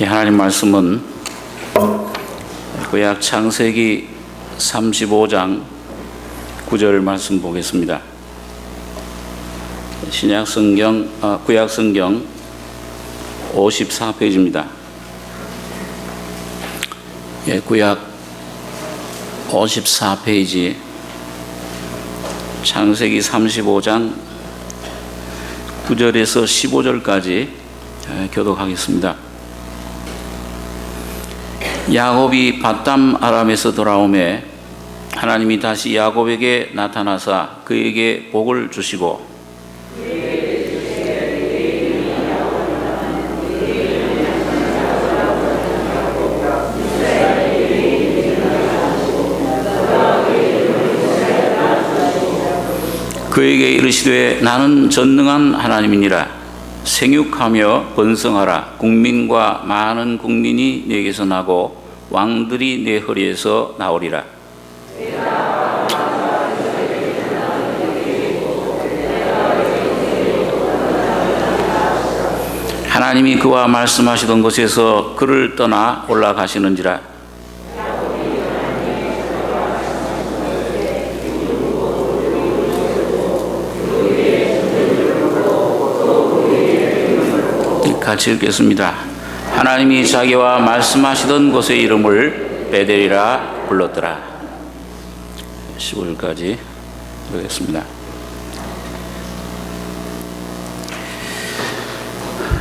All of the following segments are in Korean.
하나님 말씀은 구약 창세기 35장 9절 말씀 보겠습니다. 구약 성경 54페이지입니다. 구약 54페이지 창세기 35장 9절에서 15절까지 교독하겠습니다. 야곱이 밧담 아람에서 돌아오매 하나님이 다시 야곱에게 나타나사 그에게 복을 주시고 그에게 이르시되 나는 전능한 하나님이니라. 생육하며 번성하라. 국민과 많은 국민이 네게서 나고 왕들이 네 허리에서 나오리라. 하나님이 그와 말씀하시던 곳에서 그를 떠나 올라가시는지라. 같이 읽겠습니다. 하나님이 자기와 말씀하시던 곳의 이름을 베델이라 불렀더라. 15절까지 읽겠습니다.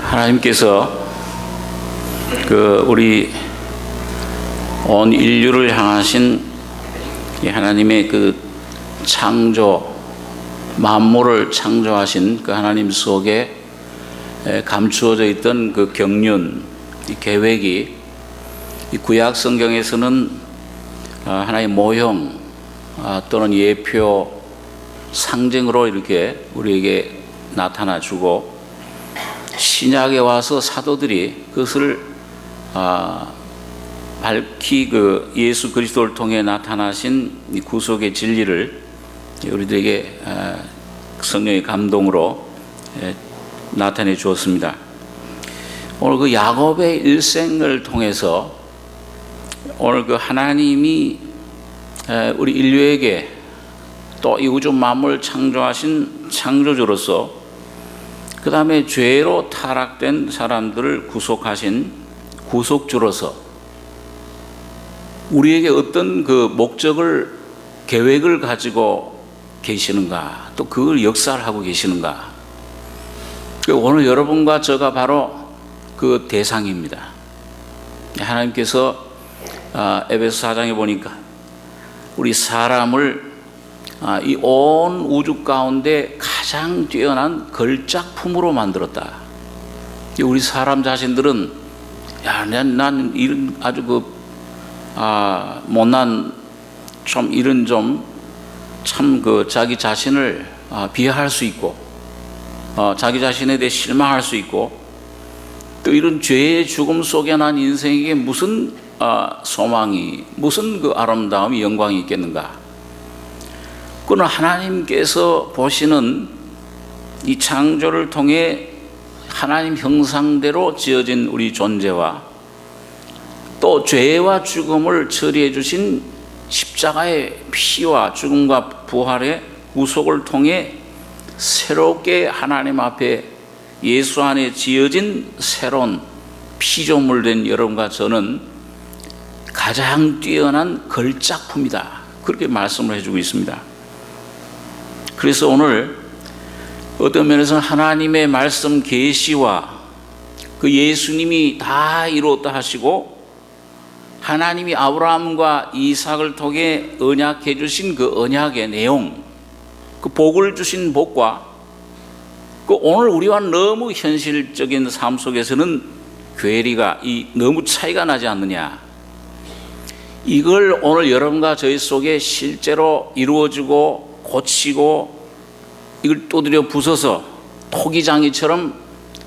하나님께서 우리 온 인류를 향하신 하나님의 창조, 만물을 창조하신 하나님 속에 감추어져 있던 경륜, 계획이 구약 성경에서는 하나의 모형 또는 예표, 상징으로 이렇게 우리에게 나타나주고, 신약에 와서 사도들이 그것을 밝히 예수 그리스도를 통해 나타나신 구속의 진리를 우리들에게 성령의 감동으로 나타내 주었습니다. 오늘 야곱의 일생을 통해서 오늘 하나님이 우리 인류에게 또 이 우주 만물을 창조하신 창조주로서, 그 다음에 죄로 타락된 사람들을 구속하신 구속주로서 우리에게 어떤 목적을, 계획을 가지고 계시는가, 또 그걸 역사를 하고 계시는가. 오늘 여러분과 저가 바로 그 대상입니다. 하나님께서 에베소 4장에 보니까 우리 사람을 이 온 우주 가운데 가장 뛰어난 걸작품으로 만들었다. 우리 사람 자신들은 난 이런 아주 못난 이런 참 자기 자신을 비하할 수 있고, 자기 자신에 대해 실망할 수 있고, 또 이런 죄의 죽음 속에 난 인생에게 무슨 소망이, 무슨 아름다움이, 영광이 있겠는가. 그러나 하나님께서 보시는 이 창조를 통해 하나님 형상대로 지어진 우리 존재와 또 죄와 죽음을 처리해 주신 십자가의 피와 죽음과 부활의 구속을 통해 새롭게 하나님 앞에 예수 안에 지어진 새로운 피조물된 여러분과 저는 가장 뛰어난 걸작품이다. 그렇게 말씀을 해주고 있습니다. 그래서 오늘 어떤 면에서는 하나님의 말씀 계시와 예수님이 다 이루었다 하시고, 하나님이 아브라함과 이삭을 통해 언약해 주신 언약의 내용, 복을 주신 복과 오늘 우리와 너무 현실적인 삶 속에서는 괴리가 너무 차이가 나지 않느냐. 이걸 오늘 여러분과 저희 속에 실제로 이루어지고 고치고, 이걸 두드려 부숴서 토기장이처럼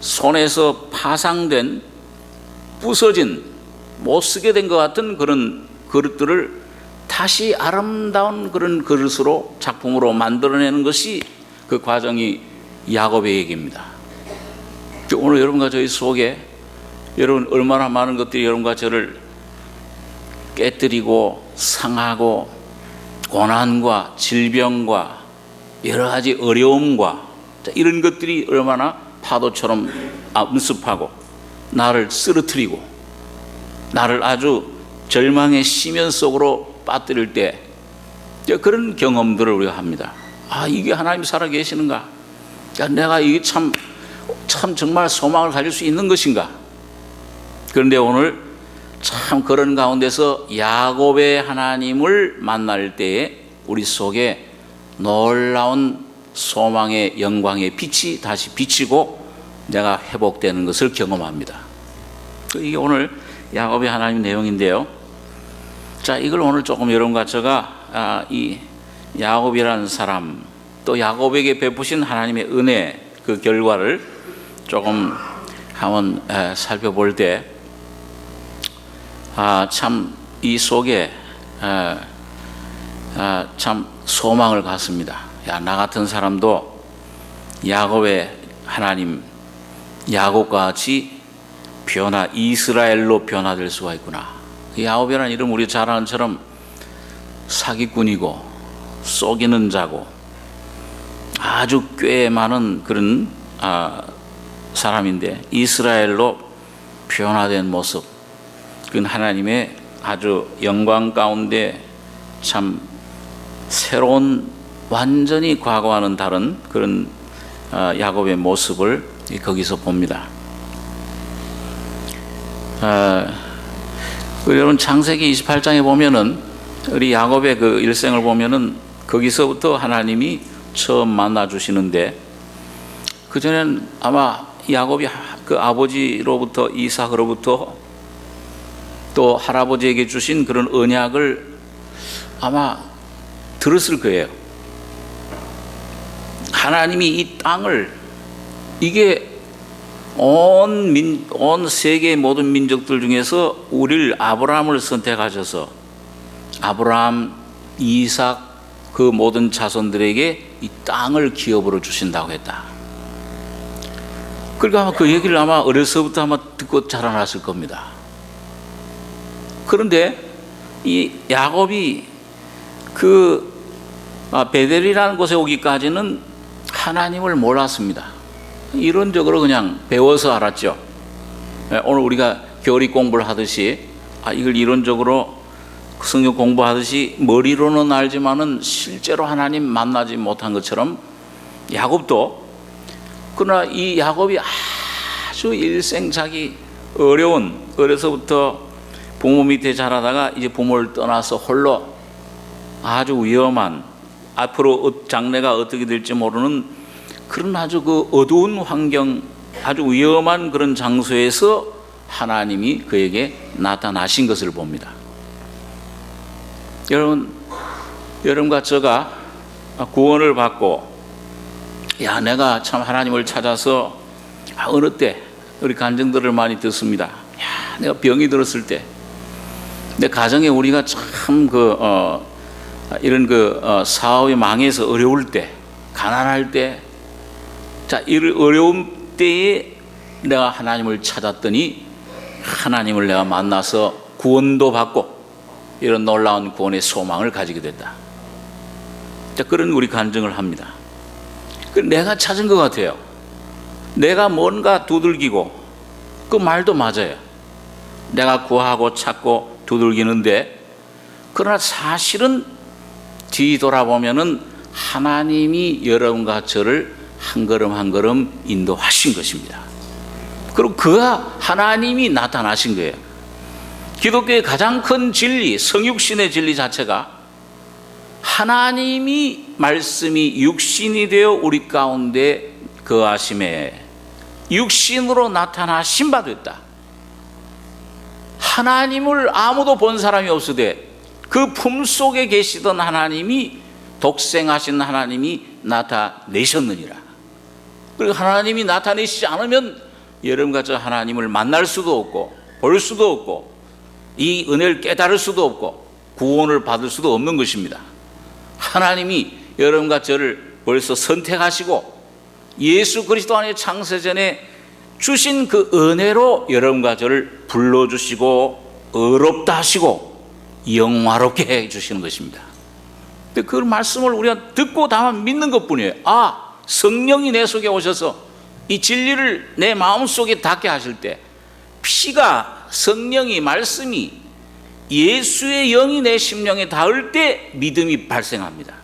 손에서 파상된, 부서진, 못 쓰게 된 것 같은 그런 그릇들을 다시 아름다운 그런 그릇으로, 작품으로 만들어내는 것이 그 과정이 야곱의 얘기입니다. 오늘 여러분과 저희 속에 여러분, 얼마나 많은 것들이 여러분과 저를 깨뜨리고 상하고 고난과 질병과 여러 가지 어려움과 이런 것들이 얼마나 파도처럼 엄습하고 나를 쓰러뜨리고 나를 아주 절망의 심연 속으로 빠뜨릴 때 그런 경험들을 우리가 합니다. 이게 하나님 살아 계시는가? 내가 이게 참 정말 소망을 가질 수 있는 것인가? 그런데 오늘 참 그런 가운데서 야곱의 하나님을 만날 때에 우리 속에 놀라운 소망의 영광의 빛이 다시 비치고 내가 회복되는 것을 경험합니다. 이게 오늘 야곱의 하나님 내용인데요. 자, 이걸 오늘 조금 여러분과 제가 이 야곱이라는 사람, 또 야곱에게 베푸신 하나님의 은혜, 그 결과를 조금 한번 살펴볼 때 참 이 속에 참 소망을 갖습니다. 나 같은 사람도 야곱의 하나님, 야곱과 같이 이스라엘로 변화될 수가 있구나. 야곱이라는 이름 우리 잘 아는 처럼 사기꾼이고 속이는 자고 아주 꽤 많은 그런 사람인데 이스라엘로 변화된 모습, 그건 하나님의 아주 영광 가운데 참 새로운 완전히 과거와는 다른 그런 야곱의 모습을 거기서 봅니다. 여러분, 창세기 28장에 보면은 우리 야곱의 그 일생을 보면은 거기서부터 하나님이 처음 만나 주시는데, 그전엔 아마 야곱이 그 아버지로부터 이삭으로부터 또 할아버지에게 주신 그런 언약을 아마 들었을 거예요. 하나님이 이 땅을, 이게 온 세계의 모든 민족들 중에서 우리를 아브라함을 선택하셔서 아브라함, 이삭 그 모든 자손들에게 이 땅을 기업으로 주신다고 했다. 그러니까 아마 그 얘기를 아마 어려서부터 아마 듣고 자라났을 겁니다. 그런데 이 야곱이 그 베델이라는 곳에 오기까지는 하나님을 몰랐습니다. 이론적으로 그냥 배워서 알았죠. 오늘 우리가 교리 공부를 하듯이 이걸 이론적으로 성경 공부하듯이 머리로는 알지만은 실제로 하나님 만나지 못한 것처럼 야곱도, 그러나 이 야곱이 아주 일생 자기 어려서부터 부모 밑에 자라다가 이제 부모를 떠나서 홀로 아주 위험한, 앞으로 장래가 어떻게 될지 모르는 그런 아주 그 어두운 환경, 아주 위험한 그런 장소에서 하나님이 그에게 나타나신 것을 봅니다. 여러분과 제가 구원을 받고 내가 참 하나님을 찾아서 어느 때 우리 간증들을 많이 듣습니다. 내가 병이 들었을 때, 내 가정에 우리가 참 이런 사업이 망해서 어려울 때, 가난할 때, 이런 어려움 때에 내가 하나님을 찾았더니 하나님을 내가 만나서 구원도 받고 이런 놀라운 구원의 소망을 가지게 됐다. 그런 우리 간증을 합니다. 내가 찾은 것 같아요. 내가 뭔가 두들기고, 그 말도 맞아요. 내가 구하고 찾고 두들기는데, 그러나 사실은 뒤돌아보면은 하나님이 여러분과 저를 한 걸음 한 걸음 인도하신 것입니다. 그리고 그가 하나님이 나타나신 거예요. 기독교의 가장 큰 진리, 성육신의 진리 자체가 하나님이 말씀이 육신이 되어 우리 가운데 거하심에 육신으로 나타나신 바 됐다. 하나님을 아무도 본 사람이 없으되 그 품속에 계시던 하나님이, 독생하신 하나님이 나타내셨느니라. 그리고 하나님이 나타내시지 않으면 여러분과 저 하나님을 만날 수도 없고 볼 수도 없고 이 은혜를 깨달을 수도 없고 구원을 받을 수도 없는 것입니다. 하나님이 여러분과 저를 벌써 선택하시고 예수 그리스도 안에 창세전에 주신 그 은혜로 여러분과 저를 불러주시고 의롭다 하시고 영화롭게 해주시는 것입니다. 근데 그 말씀을 우리가 듣고 다만 믿는 것뿐이에요. 아, 성령이 내 속에 오셔서 이 진리를 내 마음속에 닿게 하실 때, 피가, 성령이, 말씀이, 예수의 영이 내 심령에 닿을 때 믿음이 발생합니다.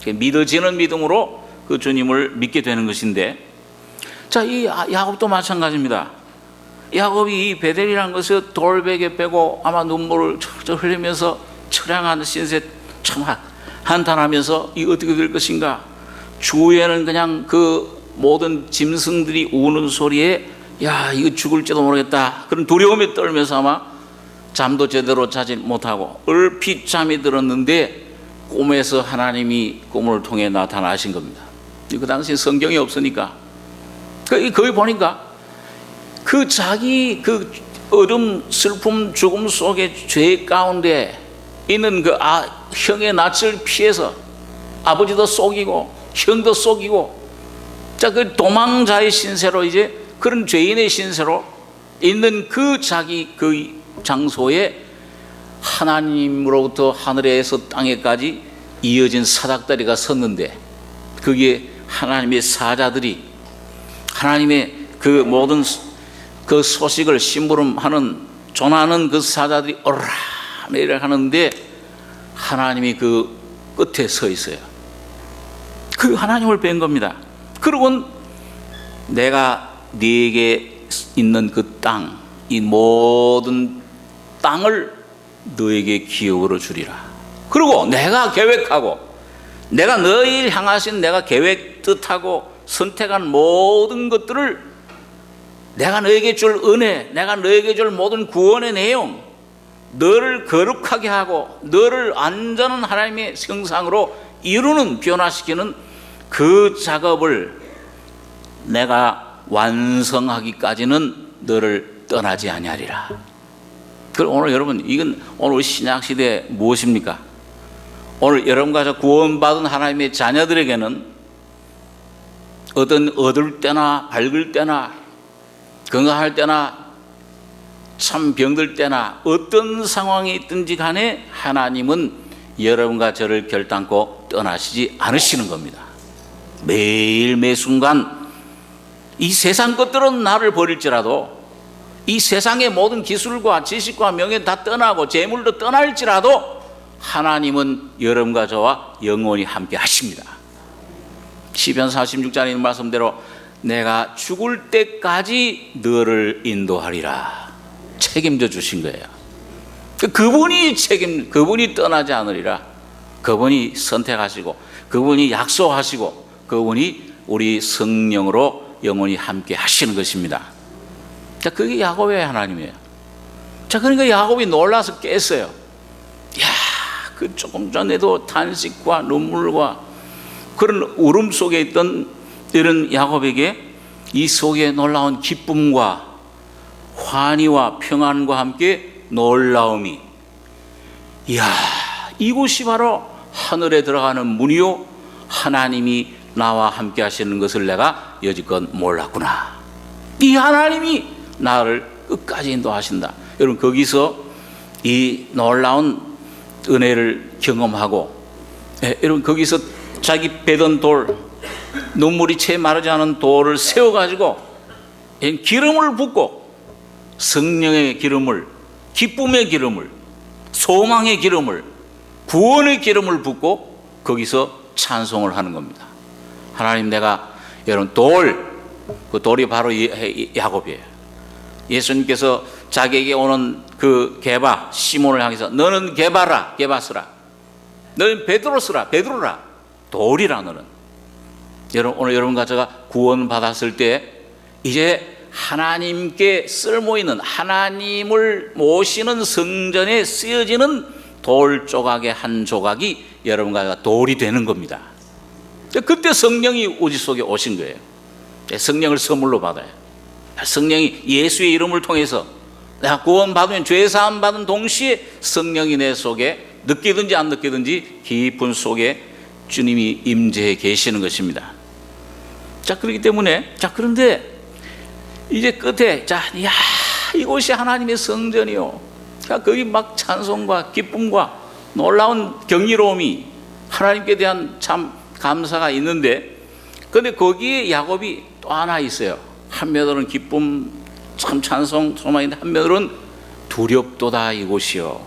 믿어지는 믿음으로 그 주님을 믿게 되는 것인데, 자, 이 야곱도 마찬가지입니다. 야곱이 이 베델이라는 것을 돌베개 빼고 아마 눈물을 철철 흘리면서 처량한 신세 참 한탄하면서 이 어떻게 될 것인가. 주위에는 그냥 그 모든 짐승들이 우는 소리에 야, 이거 죽을지도 모르겠다, 그런 두려움에 떨면서 아마 잠도 제대로 자지 못하고 얼핏 잠이 들었는데 꿈에서 하나님이 꿈을 통해 나타나신 겁니다. 그 당시 성경이 없으니까 거기 보니까 그 자기 그 어둠, 슬픔, 죽음 속에 죄 가운데 있는 그 형의 낯을 피해서 아버지도 속이고 형도 속이고, 자, 그 도망자의 신세로, 이제 그런 죄인의 신세로 있는 그 자기 그 장소에 하나님으로부터 하늘에서 땅에까지 이어진 사닥다리가 섰는데, 거기에 하나님의 사자들이 하나님의 그 모든 그 소식을 심부름하는, 전하는 그 사자들이 오라내리라 하는데 하나님이 그 끝에 서 있어요. 그 하나님을 뵌 겁니다. 그러곤 내가 네게 있는 그 땅, 이 모든 땅을 너에게 기업으로 주리라. 그리고 내가 계획하고 내가 너희를 향하신 내가 계획 뜻하고 선택한 모든 것들을, 내가 너에게 줄 은혜, 내가 너에게 줄 모든 구원의 내용, 너를 거룩하게 하고 너를 완전한 하나님의 형상으로 이루는, 변화시키는 그 작업을 내가 완성하기까지는 너를 떠나지 아니하리라. 그럼 오늘 여러분, 이건 오늘 신약시대 무엇입니까? 오늘 여러분과 저 구원받은 하나님의 자녀들에게는 얻을 때나 밝을 때나 건강할 때나 참 병들 때나 어떤 상황이 있든지 간에 하나님은 여러분과 저를 결단코 떠나시지 않으시는 겁니다. 매일 매 순간 이 세상 것들은 나를 버릴지라도, 이 세상의 모든 기술과 지식과 명예 다 떠나고 재물도 떠날지라도 하나님은 여러분과 저와 영원히 함께 하십니다. 시편 46장에 있는 말씀대로 내가 죽을 때까지 너를 인도하리라 책임져 주신 거예요. 그분이 떠나지 않으리라. 그분이 선택하시고 그분이 약속하시고 그분이 우리 성령으로 영원히 함께 하시는 것입니다. 자, 그게 야곱의 하나님이에요. 자, 그러니까 야곱이 놀라서 깼어요. 야, 그 조금 전에도 탄식과 눈물과 그런 울음 속에 있던 이런 야곱에게 이 속에 놀라운 기쁨과 환희와 평안과 함께 놀라움이, 이야, 이곳이 바로 하늘에 들어가는 문이요 하나님이 나와 함께 하시는 것을 내가 여지껏 몰랐구나. 이 하나님이 나를 끝까지 인도하신다. 여러분, 거기서 이 놀라운 은혜를 경험하고, 여러분, 거기서 자기 베던 돌, 눈물이 채 마르지 않은 돌을 세워가지고 기름을 붓고, 성령의 기름을, 기쁨의 기름을, 소망의 기름을, 구원의 기름을 붓고 거기서 찬송을 하는 겁니다. 하나님, 내가 여러분 그 돌이 바로 야곱이에요. 예수님께서 자기에게 오는 그 게바 시몬을 향해서 너는 게바스라, 너는 베드로라, 돌이라. 너는 여러분, 오늘 여러분과 제가 구원 받았을 때 이제 하나님께 쓸모있는, 하나님을 모시는 성전에 쓰여지는 돌 조각의 한 조각이 여러분과 돌이 되는 겁니다. 그때 성령이 우리 속에 오신 거예요. 성령을 선물로 받아요. 성령이 예수의 이름을 통해서 내가 구원받으면 죄사함 받은 동시에 성령이 내 속에 느끼든지 안 느끼든지 깊은 속에 주님이 임재해 계시는 것입니다. 자, 그렇기 때문에, 자, 그런데 이제 끝에 이곳이 하나님의 성전이요. 거기 막 찬송과 기쁨과 놀라운 경이로움이 하나님께 대한 참 감사가 있는데, 근데 거기에 야곱이 또 하나 있어요. 한면으로는 기쁨, 참 찬송, 소망인데 한면으로는 두렵도다 이곳이요.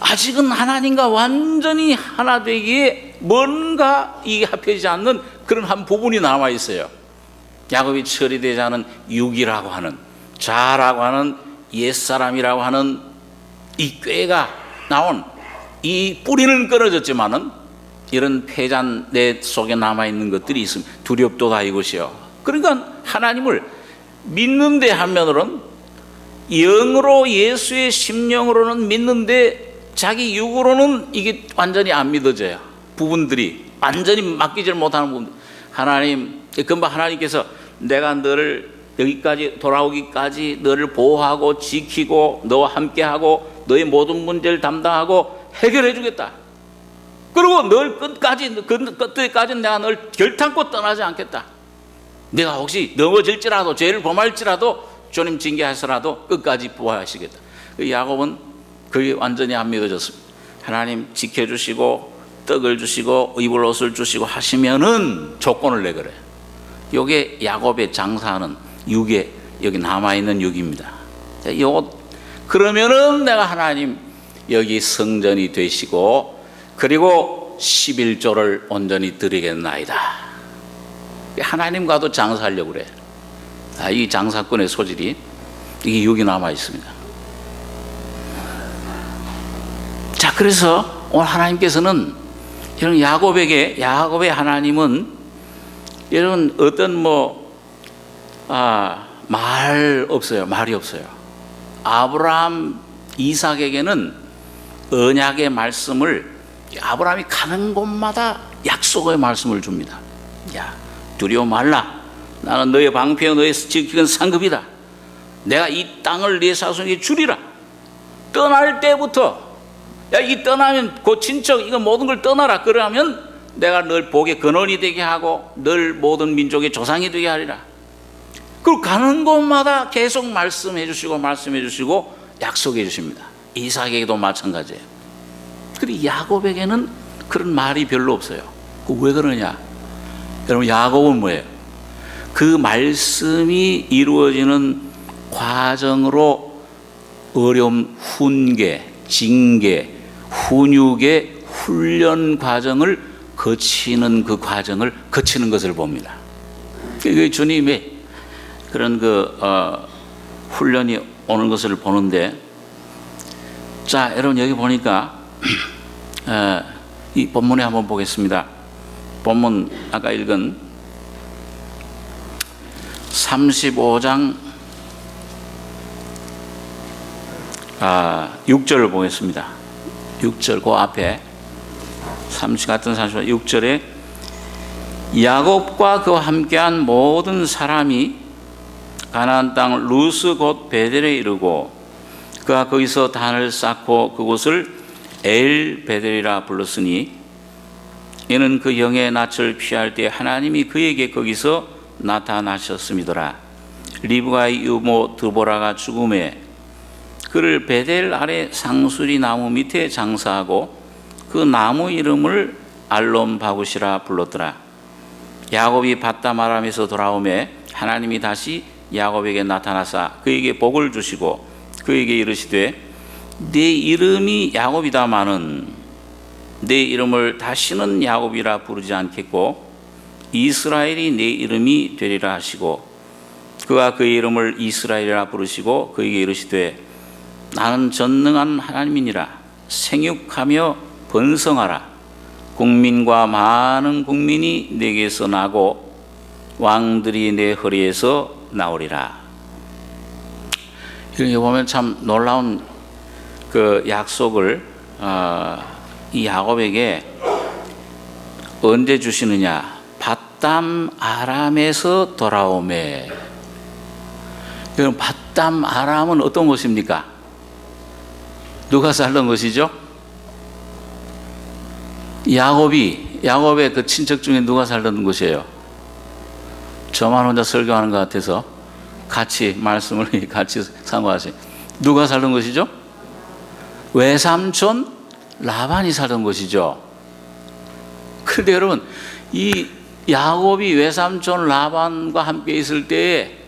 아직은 하나님과 완전히 하나 되기에 뭔가 이게 합해지지 않는 그런 한 부분이 남아 있어요. 야곱이 처리되지 않은 육이라고 하는, 자라고 하는, 옛사람이라고 하는 이 꾀가 나온 이 뿌리는 끊어졌지만은 이런 폐잔 내 속에 남아있는 것들이 있습니다. 두렵도다 이것이요. 그러니까 하나님을 믿는데 한면으로는, 영으로 예수의 심령으로는 믿는데 자기 육으로는 이게 완전히 안 믿어져요. 부분들이 완전히 맡기질 못하는 부분들. 하나님, 금방 하나님께서 내가 너를 여기까지 돌아오기까지 너를 보호하고 지키고 너와 함께하고 너의 모든 문제를 담당하고 해결해 주겠다. 그리고 널 끝까지는 내가 널 결탄코 떠나지 않겠다. 내가 혹시 넘어질지라도, 죄를 범할지라도, 주님 징계하시더라도 끝까지 보호하시겠다. 야곱은 그게 완전히 안 믿어졌습니다. 하나님 지켜주시고 떡을 주시고 입을 옷을 주시고 하시면은 조건을 내거래요. 이게 야곱의 장사하는 육에 여기 남아있는 육입니다. 그러면은 내가 하나님 여기 성전이 되시고 그리고 11조를 온전히 드리겠나이다. 하나님과도 장사하려고 그래. 이 장사꾼의 소질이, 이게 육이 남아 있습니다. 자, 그래서 오늘 하나님께서는 이런 야곱의 하나님은 이런 어떤 말이 없어요. 아브라함, 이삭에게는 언약의 말씀을 아브라함이 가는 곳마다 약속의 말씀을 줍니다. 야, 두려워 말라. 나는 너의 방패요 너의 지키는 상급이다. 내가 이 땅을 네 자손에게 주리라. 떠날 때부터, 이 떠나면 그 친척 이거 모든 걸 떠나라. 그러면 내가 널 복의 근원이 되게 하고 널 모든 민족의 조상이 되게 하리라. 그리고 가는 곳마다 계속 말씀해 주시고 약속해 주십니다. 이삭에게도 마찬가지예요. 그리고 야곱에게는 그런 말이 별로 없어요. 왜 그러냐? 여러분, 야곱은 뭐예요? 그 말씀이 이루어지는 과정으로 어려움, 훈계, 징계, 훈육의 훈련 과정을 거치는 그 과정을 거치는 것을 봅니다. 그 주님의 그런 훈련이 오는 것을 보는데, 자, 여러분 여기 보니까 이 본문에 한번 보겠습니다. 본문 아까 읽은 35장 6절을 보겠습니다. 6절 그 앞에 6절에 야곱과 그와 함께한 모든 사람이 가나안 땅 루스 곧 베델에 이르고 그가 거기서 단을 쌓고 그곳을 엘 베델이라 불렀으니 이는 그 영의 낯을 피할 때 하나님이 그에게 거기서 나타나셨음이더라. 리브가의 유모 드보라가 죽음에 그를 베델 아래 상수리 나무 밑에 장사하고 그 나무 이름을 알론 바구시라 불렀더라. 야곱이 밧담 아람에서 돌아오매 하나님이 다시 야곱에게 나타나사 그에게 복을 주시고 그에게 이르시되 네 이름이 야곱이다마는 내 이름을 다시는 야곱이라 부르지 않겠고 이스라엘이 내 이름이 되리라 하시고 그가 그의 이름을 이스라엘이라 부르시고 그에게 이르시되 나는 전능한 하나님이니라. 생육하며 번성하라. 국민과 많은 국민이 내게서 나고 왕들이 내 허리에서 나오리라. 이렇게 보면 참 놀라운 그 약속을 이 야곱에게 언제 주시느냐? 밧담 아람에서 돌아오매. 그럼 밧담 아람은 어떤 곳입니까? 누가 살던 것이죠? 야곱의 그 친척 중에 누가 살던 곳이에요? 저만 혼자 설교하는 것 같아서 같이 말씀을 같이 상고하세요. 누가 살던 것이죠? 외삼촌 라반이 살던 것이죠. 그런데 여러분, 이 야곱이 외삼촌 라반과 함께 있을 때에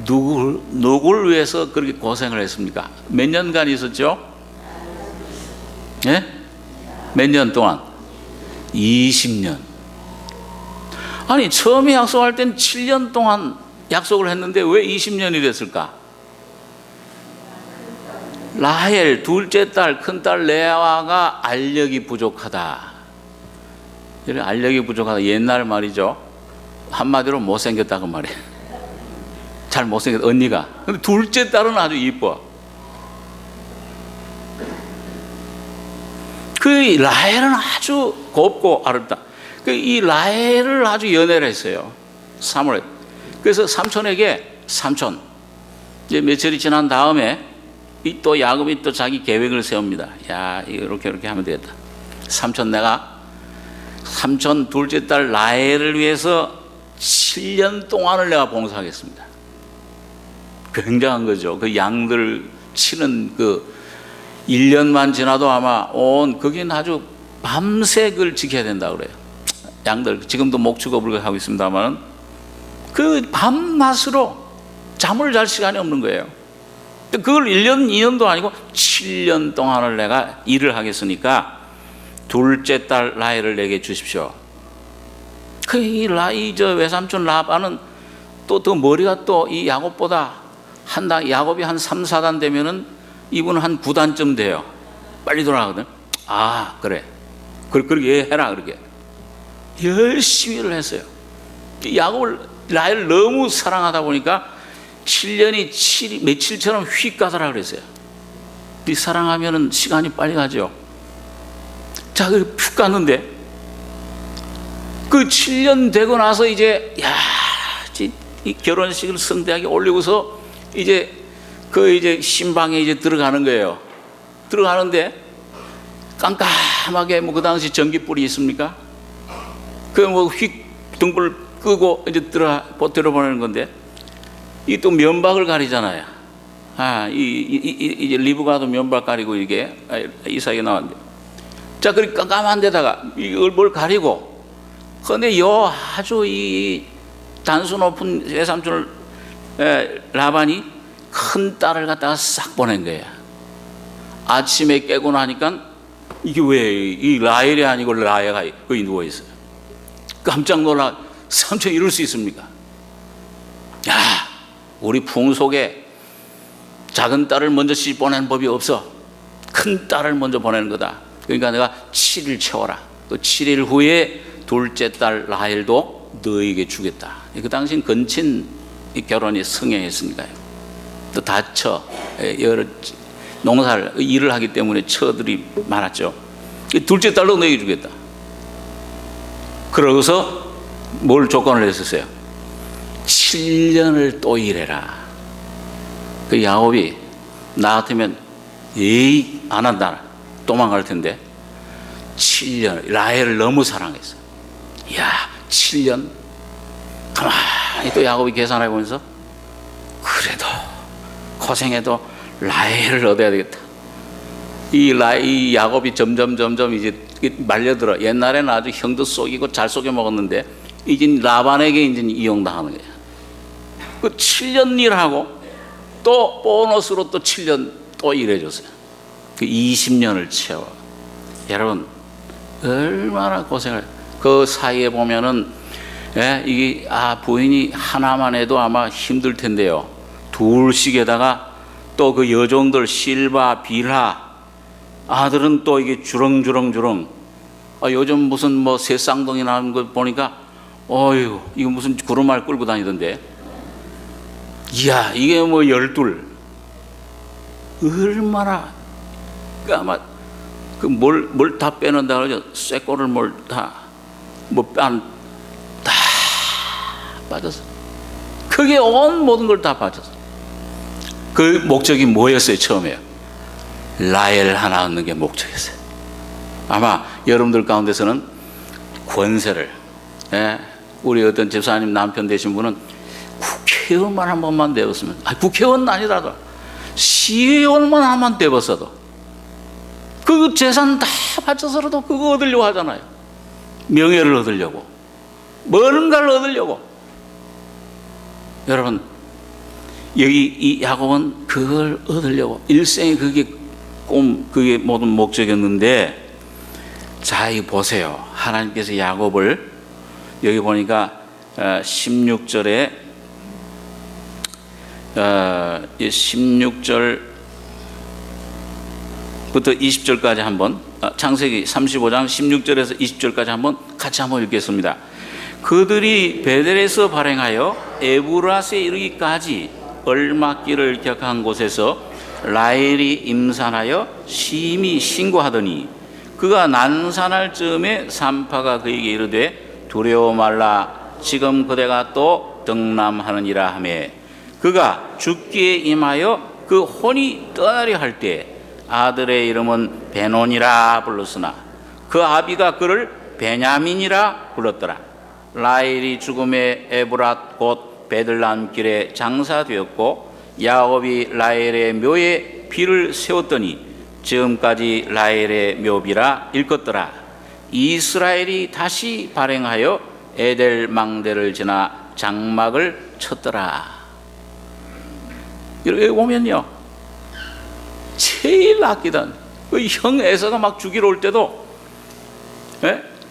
누굴 위해서 그렇게 고생을 했습니까? 몇 년간 있었죠? 예? 몇 년 동안? 20년. 아니, 처음에 약속할 땐 7년 동안 약속을 했는데 왜 20년이 됐을까? 라헬 둘째 딸, 큰딸 레아가 알력이 부족하다. 알력이 부족하다, 옛날 말이죠. 한마디로 못생겼다고 말이에요. 잘 못생겼다, 언니가. 근데 둘째 딸은 아주 이뻐. 그 라헬은 아주 곱고 아름다. 이 라헬을 아주 연애를 했어요. 사무엘. 그래서 삼촌에게, 삼촌, 이제 며칠이 지난 다음에 또 야곱이 또 자기 계획을 세웁니다. 야, 이렇게 하면 되겠다. 삼촌, 내가 삼촌 둘째 딸 라헬을 위해서 7년 동안을 내가 봉사하겠습니다. 굉장한 거죠. 그 양들 치는 그 1년만 지나도 아마 거긴 아주 밤새 그걸 지켜야 된다 그래요. 양들 지금도 목축업을 하고 있습니다만 그 밤낮으로 잠을 잘 시간이 없는 거예요. 그걸 1년, 2년도 아니고 7년 동안을 내가 일을 하겠으니까 둘째 딸 라헬을 내게 주십시오. 저 외삼촌 라반은 또 더 머리가 또 이 야곱보다 야곱이 한 3, 4단 되면은 이분은 한 9단쯤 돼요. 빨리 돌아가거든. 아, 그래. 그렇게 해라, 그렇게. 열심히 일을 했어요. 야곱을, 라헬을 너무 사랑하다 보니까 7년이 며칠처럼 휙 가더라 그랬어요. 이 사랑하면은 시간이 빨리 가죠. 자, 휙 갔는데 그 7년 되고 나서 이제 이 결혼식을 성대하게 올리고서 이제 신방에 이제 들어가는 거예요. 들어가는데 깜깜하게 그 당시 전기불이 있습니까? 휙 등불 끄고 이제 보태로 보내는 건데 이 또 면박을 가리잖아요. 이제 리브가도 면박 가리고 이게 이삭이 나왔는데, 자, 그렇게 깜깜한 데다가 뭘 가리고, 근데 아주 이 단수 높은 외삼촌을 라반이 큰 딸을 갖다가 싹 보낸 거예요. 아침에 깨고 나니까 이게 왜 이 라헬이 아니고 라야가 거기 누워 있어요. 깜짝 놀라. 삼촌 이럴 수 있습니까? 야, 우리 풍속에 작은 딸을 먼저 보내는 법이 없어. 큰 딸을 먼저 보내는 거다. 그러니까 내가 7일 채워라. 또 7일 후에 둘째 딸 라헬도 너에게 주겠다. 그 당시엔 건친 결혼이 성행했으니까요. 또 다처 여러 농사를 일을 하기 때문에 처들이 많았죠. 둘째 딸도 너에게 주겠다. 그러고서 뭘 조건을 했었어요? 7년을 또 일해라. 그 야곱이 나 같으면 에이 안 한다, 도망갈 텐데 7년, 라헬을 너무 사랑했어. 이야, 7년 가만히 또 야곱이 계산해 보면서 그래도 고생해도 라헬을 얻어야 되겠다. 이 야곱이 점점 이제 말려들어. 옛날에는 아주 형도 속이고 잘 속여 먹었는데 이제 라반에게 이제 이용당하는 거야. 그 7년 일하고 또 보너스로 또 7년 또 일해줬어요. 그 20년을 채워. 여러분 얼마나 고생을. 그 사이에 보면은 이게 부인이 하나만 해도 아마 힘들 텐데요. 둘씩에다가 또 그 여종들 실바, 빌하, 아들은 또 이게 주렁주렁. 요즘 무슨 뭐 새쌍둥이 나는 거 보니까 어휴, 이거 무슨 구름알 끌고 다니던데. 이야, 이게 뭐 12. 얼마나 아마 그 뭘 다 빼는다 그러죠. 쇠꼬를 뭘 다 다 빠졌어. 그게 온 모든 걸 다 빠졌어. 그 목적이 뭐였어요? 처음에요. 라헬 하나 얻는 게 목적이었어요. 아마 여러분들 가운데서는 권세를, 우리 어떤 집사님 남편 되신 분은 국회의원만 한 번만 되었으면, 국회의원은 아니라도 시의원만 한 번 되었어도 그 재산 다 바쳐서라도 그거 얻으려고 하잖아요. 명예를 얻으려고, 뭔가를 얻으려고. 여러분, 여기 이 야곱은 그걸 얻으려고 일생에 그게 모든 목적이었는데, 자, 이 보세요. 하나님께서 야곱을 여기 보니까 16절에 16절부터 20절까지 한번, 창세기 35장 16절에서 20절까지 한번 같이 한번 읽겠습니다. 그들이 베델에서 발행하여 에브라스에 이르기까지 얼마길을 격한 곳에서 라헬이 임산하여 심히 신고하더니 그가 난산할 즈음에 산파가 그에게 이르되 두려워 말라, 지금 그대가 또 등남하느니라 하매, 그가 죽기에 임하여 그 혼이 떠나려 할 때 아들의 이름은 베논이라 불렀으나 그 아비가 그를 베냐민이라 불렀더라. 라헬이 죽음에 에브랏 곧 베들람 길에 장사되었고 야곱이 라헬의 묘에 비를 세웠더니 지금까지 라헬의 묘비라 일컫더라. 이스라엘이 다시 발행하여 에델 망대를 지나 장막을 쳤더라. 이렇게 보면요, 제일 아끼던 그 형 에서가 막 죽이러 올 때도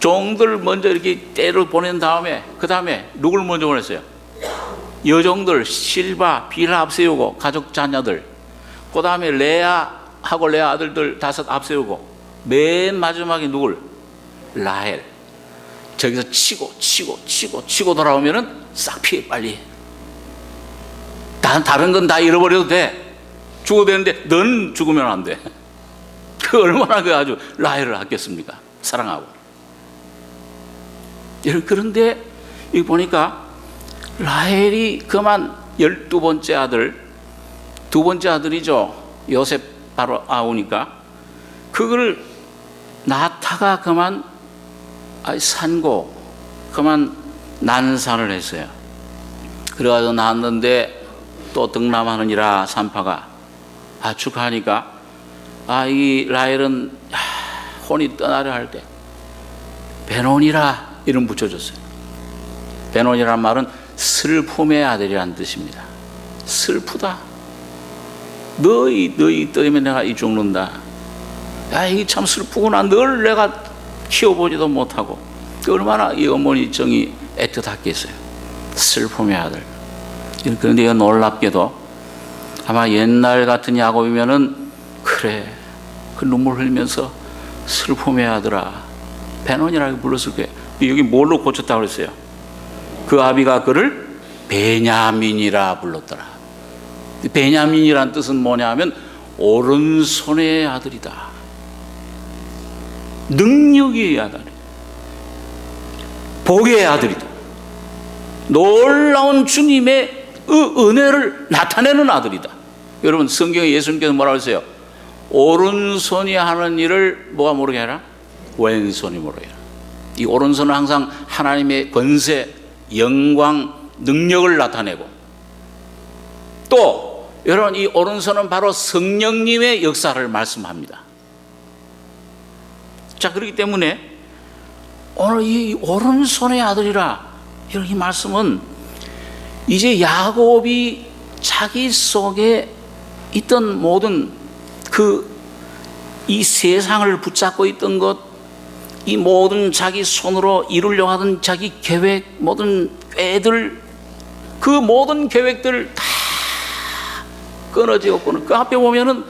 종들 먼저 이렇게 때를 보낸 다음에 그 다음에 누굴 먼저 보냈어요? 여종들 실바, 빌하 앞세우고 가족 자녀들, 그 다음에 레아하고 레아 아들들 5 앞세우고 맨 마지막에 누굴? 라헬. 저기서 치고 돌아오면은 싹 피해 빨리. 다른 건 다 잃어버려도 돼. 죽어도 되는데 넌 죽으면 안 돼. 그 얼마나 그 아주 라헬을 아꼈습니까? 사랑하고. 그런데 여기 보니까 라헬이 그만 12번째 아들, 2번째 아들이죠. 요셉 바로 아우니까 그걸 나타가 그만 산고 그만 난산을 했어요. 그래가지고 낳았는데 또 등남하느니라 산파가 축하하니까 이 라헬은 혼이 떠나려 할 때 베논이라 이름 붙여줬어요. 베논이란 말은 슬픔의 아들이라는 뜻입니다. 슬프다. 너희 때문에 내가 죽는다. 이게 참 슬프구나. 늘 내가 키워보지도 못하고 얼마나 이 어머니 정이 애틋했겠어요. 슬픔의 아들. 그런데 놀랍게도 아마 옛날 같은 야곱이면은 그래, 그 눈물 흘리면서 슬픔의 아들아 베논이라고 불렀을 거예요. 여기 뭘로 고쳤다고 그랬어요? 그 아비가 그를 베냐민이라 불렀더라. 베냐민이란 뜻은 뭐냐 하면 오른손의 아들이다. 능력의 아들, 복의 아들이다. 놀라운 주님의 은혜를 나타내는 아들이다. 여러분, 성경에 예수님께서 뭐라고 했어요? 오른손이 하는 일을 뭐가 모르게 해라? 왼손이 모르게 해라. 이 오른손은 항상 하나님의 권세, 영광, 능력을 나타내고, 또 여러분, 이 오른손은 바로 성령님의 역사를 말씀합니다. 자, 그렇기 때문에 오늘 이 오른손의 아들이라 이런 이 말씀은 이제 야곱이 자기 속에 있던 모든 이 세상을 붙잡고 있던 것, 이 모든 자기 손으로 이루려고 하던 자기 계획, 모든 꾀들, 그 모든 계획들 다 끊어지고 그 앞에 보면은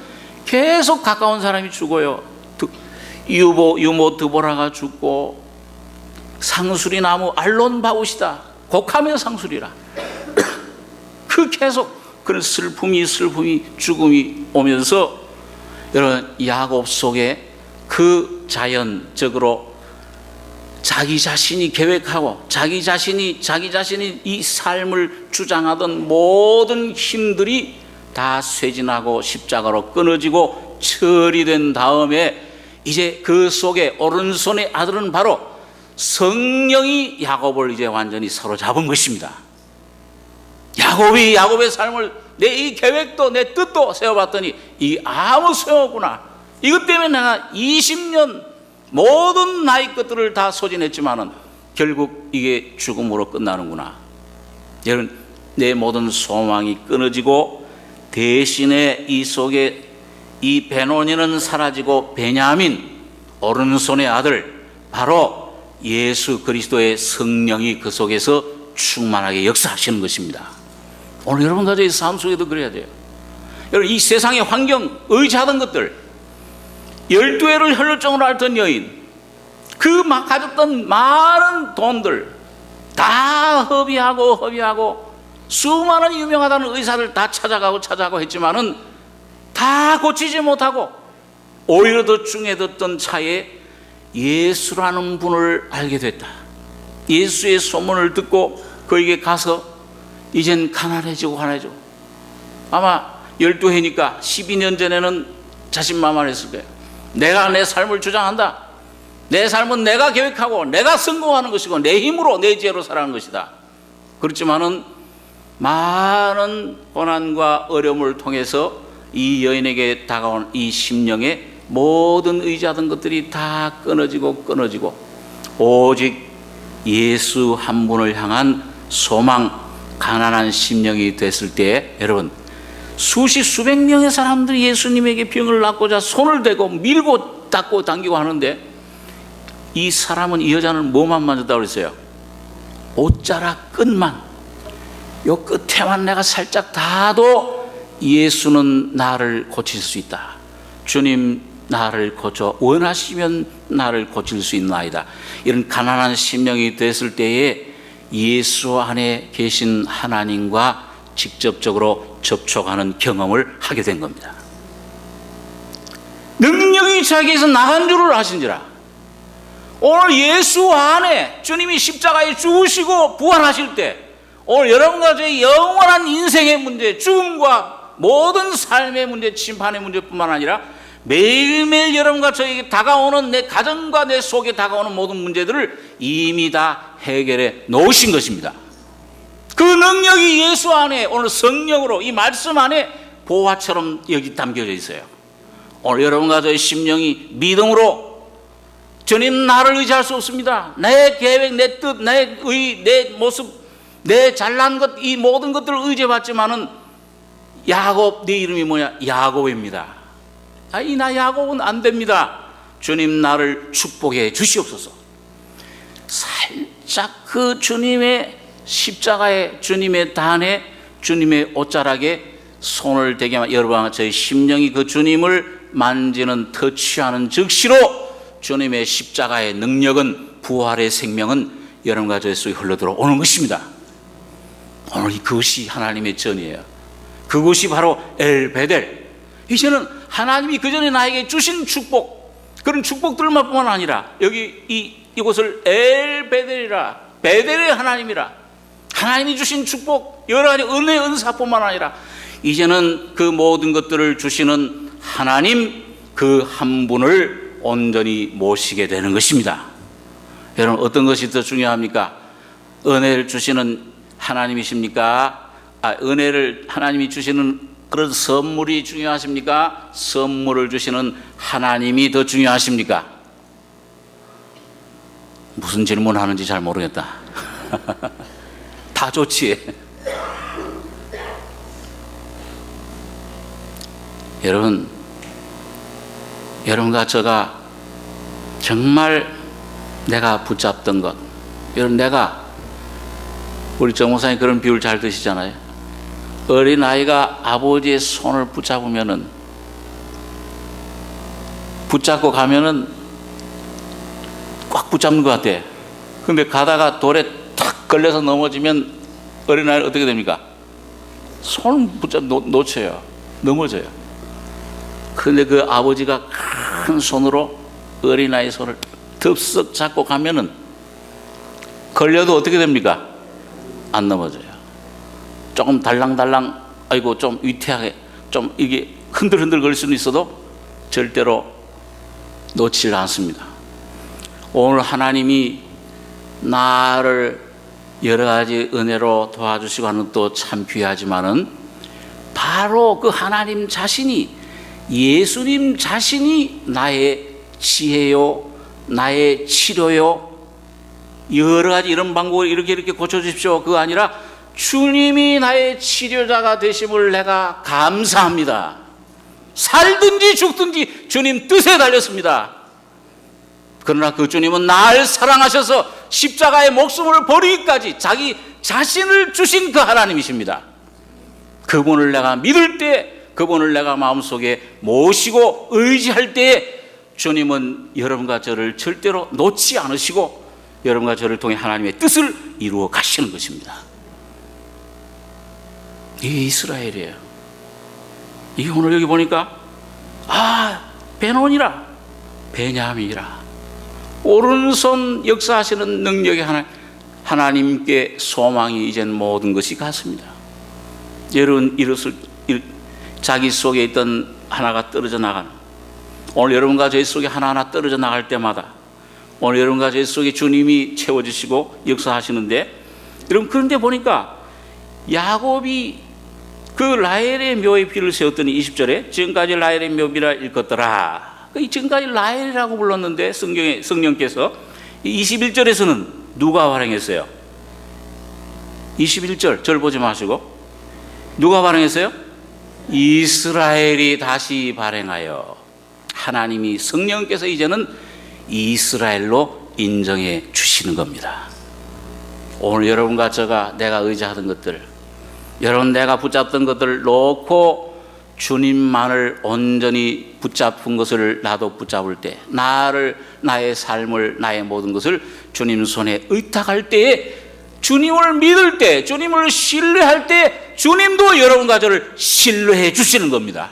계속 가까운 사람이 죽어요. 유모 드보라가 죽고, 상수리 나무 알론 바웃이다. 곡하며 상수리라. 그 계속 그런 슬픔이 죽음이 오면서 여러분, 야곱 속에 그 자연적으로 자기 자신이 계획하고 자기 자신이 이 삶을 주장하던 모든 힘들이 다 쇠진하고 십자가로 끊어지고 처리된 다음에 이제 그 속에 오른손의 아들은 바로 성령이 야곱을 이제 완전히 사로잡은 것입니다. 야곱의 삶을 내 이 계획도 내 뜻도 세워봤더니 이 아무 소용없구나. 이것 때문에 내가 20년 모든 나의 것들을 다 소진했지만은 결국 이게 죽음으로 끝나는구나. 여러분, 내 모든 소망이 끊어지고 대신에 이 속에 이 베노니는 사라지고 베냐민 오른손의 아들 바로 예수 그리스도의 성령이 그 속에서 충만하게 역사하시는 것입니다. 오늘 여러분 가정의 삶 속에도 그래야 돼요. 여러분, 이 세상의 환경, 의지하던 것들, 12해를 혈루증으로 앓던 여인, 그 막 가졌던 많은 돈들 다 허비하고 수많은 유명하다는 의사들 다 찾아가고 했지만은 다 고치지 못하고 오히려 더 중해졌던 차에 예수라는 분을 알게 됐다. 예수의 소문을 듣고 그에게 가서 이젠 가난해지고 아마 12해니까 12년 전에는 자신만만했을 거예요. 내가 내 삶을 주장한다. 내 삶은 내가 계획하고 내가 성공하는 것이고 내 힘으로 내 지혜로 살아가는 것이다. 그렇지만은 많은 고난과 어려움을 통해서 이 여인에게 다가온 이 심령의 모든 의지하던 것들이 다 끊어지고 오직 예수 한 분을 향한 소망, 가난한 심령이 됐을 때 여러분, 수백 명의 사람들이 예수님에게 병을 낫고자 손을 대고 밀고 닦고 당기고 하는데 이 사람은, 이 여자는 뭐만 만졌다고 그랬어요? 옷자락 끝만, 요 끝에만 내가 살짝 닿아도 예수는 나를 고칠 수 있다. 주님, 나를 고쳐 원하시면 나를 고칠 수 있나이다. 이런 가난한 심령이 됐을 때에 예수 안에 계신 하나님과 직접적으로 접촉하는 경험을 하게 된 겁니다. 능력이 자기에서 나간 줄을 아신지라. 오늘 예수 안에 주님이 십자가에 죽으시고 부활하실 때 오늘 여러분과 저의 영원한 인생의 문제, 죽음과 모든 삶의 문제, 심판의 문제뿐만 아니라 매일매일 여러분과 저에게 다가오는 내 가정과 내 속에 다가오는 모든 문제들을 이미 다 해결해 놓으신 것입니다. 그 능력이 예수 안에, 오늘 성령으로 이 말씀 안에 보화처럼 여기 담겨져 있어요. 오늘 여러분과 저의 심령이 믿음으로 주님, 나를 의지할 수 없습니다. 내 계획, 내 뜻, 내 모습, 내 잘난 것, 이 모든 것들을 의지해봤지만은 야곱, 네 이름이 뭐냐? 야곱입니다. 나 야곱은 안 됩니다. 주님, 나를 축복해 주시옵소서. 살짝 그 주님의 십자가에, 주님의 단에, 주님의 옷자락에 손을 대게 하면 여러분, 저희 심령이 그 주님을 만지는, 터치하는 즉시로 주님의 십자가의 능력은, 부활의 생명은 여러분과 저희 속에 흘러들어오는 것입니다. 오늘 그것이 하나님의 전이에요. 그것이 바로 엘베델. 이제는 하나님이 그전에 나에게 주신 축복, 그런 축복들만 뿐만 아니라 여기 이곳을 엘베델이라, 베델의 하나님이라, 하나님이 주신 축복, 여러 가지 은혜, 은사뿐만 아니라 이제는 그 모든 것들을 주시는 하나님, 그 한 분을 온전히 모시게 되는 것입니다. 여러분, 어떤 것이 더 중요합니까? 은혜를 주시는 하나님이십니까? 은혜를 하나님이 주시는 그런 선물이 중요하십니까? 선물을 주시는 하나님이 더 중요하십니까? 무슨 질문하는지 잘 모르겠다. 다 좋지. 여러분과 제가 정말 내가 붙잡던 것, 우리 정 목사님 그런 비유를 잘 드시잖아요. 어린아이가 아버지의 손을 붙잡으면은, 붙잡고 가면은 꽉 붙잡는 것 같아. 근데 가다가 돌에 탁 걸려서 넘어지면 어린아이는 어떻게 됩니까? 손을 놓쳐요. 넘어져요. 근데 그 아버지가 큰 손으로 어린아이 손을 덥석 잡고 가면은 걸려도 어떻게 됩니까? 안 넘어져요. 조금 달랑달랑, 좀 위태하게, 좀 이게 흔들흔들 거릴 수는 있어도 절대로 놓치지 않습니다. 오늘 하나님이 나를 여러 가지 은혜로 도와주시고 하는 또 참 귀하지만은 바로 그 하나님 자신이, 예수님 자신이 나의 지혜요, 나의 치료요, 여러 가지 이런 방법을 이렇게 고쳐주십시오. 그거 아니라 주님이 나의 치료자가 되심을 내가 감사합니다. 살든지 죽든지 주님 뜻에 달렸습니다. 그러나 그 주님은 날 사랑하셔서 십자가의 목숨을 버리기까지 자기 자신을 주신 그 하나님이십니다. 그분을 내가 믿을 때, 그분을 내가 마음속에 모시고 의지할 때 주님은 여러분과 저를 절대로 놓지 않으시고 여러분과 저를 통해 하나님의 뜻을 이루어 가시는 것입니다. 이게 이스라엘이에요. 이게 오늘 여기 보니까 베논이라, 베냐민이라, 오른손 역사하시는 능력의 하나님께 소망이 이젠 모든 것이 같습니다. 여러분 자기 속에 있던 하나가 떨어져 나가는, 오늘 여러분과 저희 속에 하나하나 떨어져 나갈 때마다 오늘 여러분과 저희 속에 주님이 채워주시고 역사하시는데, 여러분 그런데 보니까 야곱이 그 라헬의 묘에 비를 세웠더니 20절에 지금까지 라헬의 묘비라 일컫더라. 이 지금까지 라헬이라고 불렀는데 성령께서 21절에서는 누가 발행했어요? 21절 절 보지 마시고 누가 발행했어요? 이스라엘이 다시 발행하여, 하나님이 성령께서 이제는 이스라엘로 인정해 주시는 겁니다. 오늘 여러분과 저가 내가 의지하던 것들, 여러분 내가 붙잡던 것들을 놓고 주님만을 온전히 붙잡은 것을 나도 붙잡을 때, 나의 삶을, 나의 모든 것을 주님 손에 의탁할 때에, 주님을 믿을 때, 주님을 신뢰할 때 주님도 여러분과 저를 신뢰해 주시는 겁니다.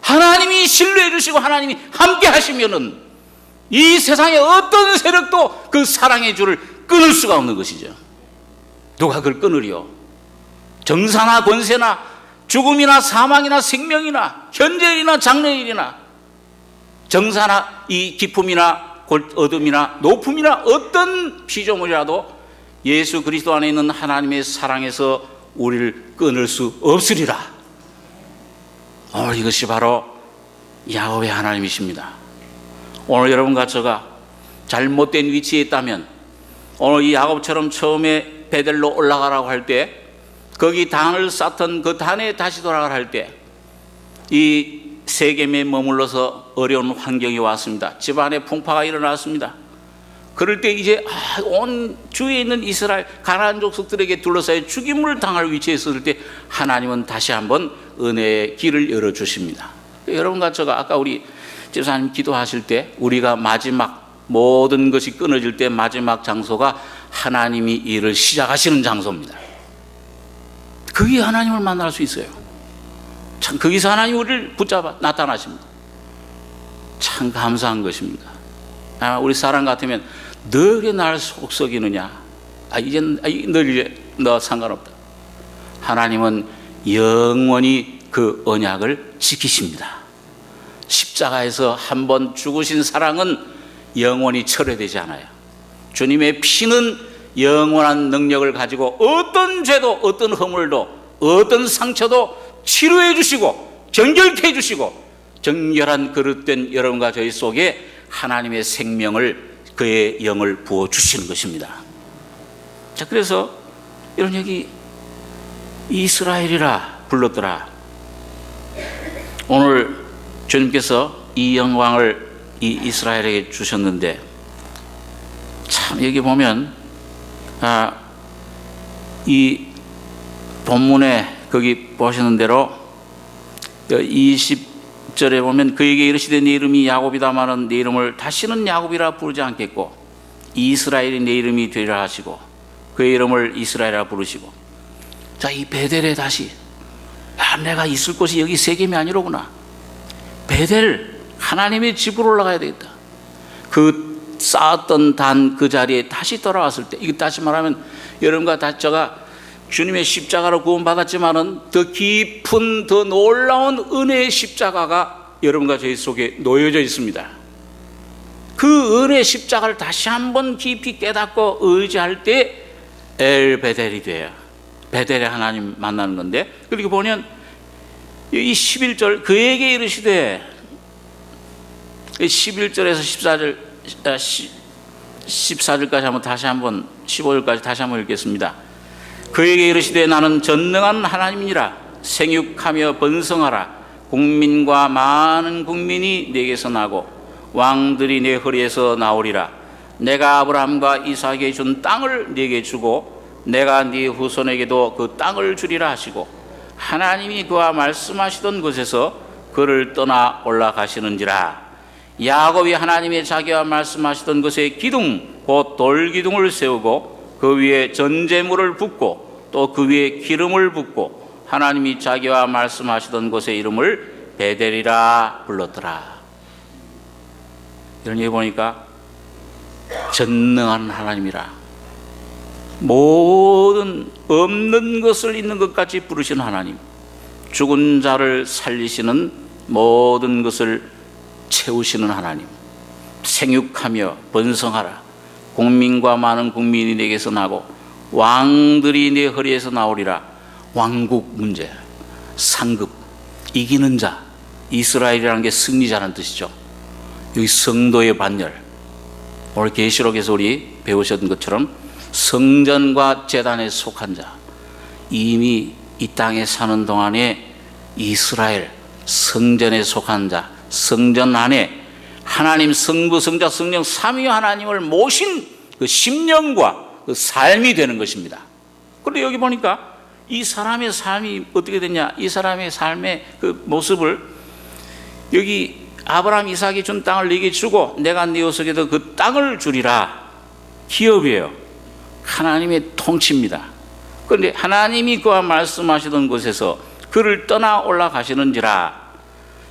하나님이 신뢰해 주시고 하나님이 함께 하시면은 이 세상의 어떤 세력도 그 사랑의 줄을 끊을 수가 없는 것이죠. 누가 그걸 끊으리요? 정사나 권세나 죽음이나 사망이나 생명이나 현재일이나 장래일이나 정사나 이 기쁨이나 어둠이나 높음이나 어떤 피조물이라도 예수 그리스도 안에 있는 하나님의 사랑에서 우리를 끊을 수 없으리라. 오늘 이것이 바로 야곱의 하나님이십니다. 오늘 여러분과 저가 잘못된 위치에 있다면, 오늘 이 야곱처럼 처음에 베델로 올라가라고 할 때, 거기 단을 쌓던 그 단에 다시 돌아가라 할 때, 이 세겜에 머물러서 어려운 환경이 왔습니다. 집안에 풍파가 일어났습니다. 그럴 때 이제 온 주위에 있는 이스라엘 가나안 족속들에게 둘러싸여 죽임을 당할 위치에 있었을 때 하나님은 다시 한번 은혜의 길을 열어주십니다. 여러분과 제가 아까 우리 집사님 기도하실 때 우리가 마지막 모든 것이 끊어질 때 마지막 장소가 하나님이 일을 시작하시는 장소입니다. 거기에 하나님을 만날 수 있어요. 참 거기서 하나님이 우리를 붙잡아 나타나십니다. 참 감사한 것입니다. 우리 사람 같으면 너게 날 속썩이느냐, 이젠 너 상관없다. 하나님은 영원히 그 언약을 지키십니다. 십자가에서 한번 죽으신 사랑은 영원히 철회되지 않아요. 주님의 피는 영원한 능력을 가지고 어떤 죄도, 어떤 허물도, 어떤 상처도 치료해 주시고 정결케 해 주시고 정결한 그릇된 여러분과 저희 속에 하나님의 생명을, 그의 영을 부어주시는 것입니다. 자, 그래서 이런 여기 이스라엘이라 불렀더라. 오늘 주님께서 이 영광을 이 이스라엘에게 주셨는데, 참 여기 보면 이 본문에 거기 보시는 대로 20절에 보면 그에게 이르시되 네 이름이 야곱이다마는 네 이름을 다시는 야곱이라 부르지 않겠고 이스라엘이 네 이름이 되리라 하시고 그의 이름을 이스라엘이라 부르시고, 자, 이 베델에 다시 내가 있을 곳이 여기 세겜이 아니로구나. 베델, 하나님의 집으로 올라가야 되겠다. 그 쌓았던 단 그 자리에 다시 돌아왔을 때, 이거 다시 말하면 여러분과 제가 주님의 십자가로 구원받았지만은 더 깊은, 더 놀라운 은혜의 십자가가 여러분과 저희 속에 놓여져 있습니다. 그 은혜의 십자가를 다시 한번 깊이 깨닫고 의지할 때 엘 베델이 돼요. 베델의 하나님 만나는 건데, 그렇게 보면 이 11절 그에게 이르시되, 11절에서 14절까지 한번 다시 한번 15절까지 다시 한번 읽겠습니다. 그에게 이르시되 나는 전능한 하나님이니라. 생육하며 번성하라. 국민과 많은 국민이 네게서 나고 왕들이 네 허리에서 나오리라. 내가 아브라함과 이삭에게 준 땅을 네게 주고 내가 네 후손에게도 그 땅을 주리라 하시고, 하나님이 그와 말씀하시던 곳에서 그를 떠나 올라가시는지라. 야곱이 하나님의 자기와 말씀하시던 곳에 기둥 곧 돌기둥을 세우고 그 위에 전제물을 붓고 또 그 위에 기름을 붓고 하나님이 자기와 말씀하시던 곳의 이름을 베델이라 불렀더라. 이런 얘기 보니까 전능한 하나님이라. 모든 없는 것을 있는 것 같이 부르시는 하나님, 죽은 자를 살리시는 모든 것을 채우시는 하나님, 생육하며 번성하라. 국민과 많은 국민이 내게서 나고 왕들이 내 허리에서 나오리라. 왕국 문제, 상급, 이기는 자, 이스라엘이라는 게 승리자라는 뜻이죠. 여기 성도의 반열, 오늘 계시록에서 우리 배우셨던 것처럼 성전과 제단에 속한 자, 이미 이 땅에 사는 동안에 이스라엘 성전에 속한 자, 성전 안에 하나님 성부, 성자, 성령 삼위 하나님을 모신 그 심령과 그 삶이 되는 것입니다. 그런데 여기 보니까 이 사람의 삶이 어떻게 됐냐, 이 사람의 삶의 그 모습을 여기 아브라함, 이삭이 준 땅을 네게 주고 내가 네 후손에게도 그 땅을 주리라. 기업이에요. 하나님의 통치입니다. 그런데 하나님이 그와 말씀하시던 곳에서 그를 떠나 올라가시는지라.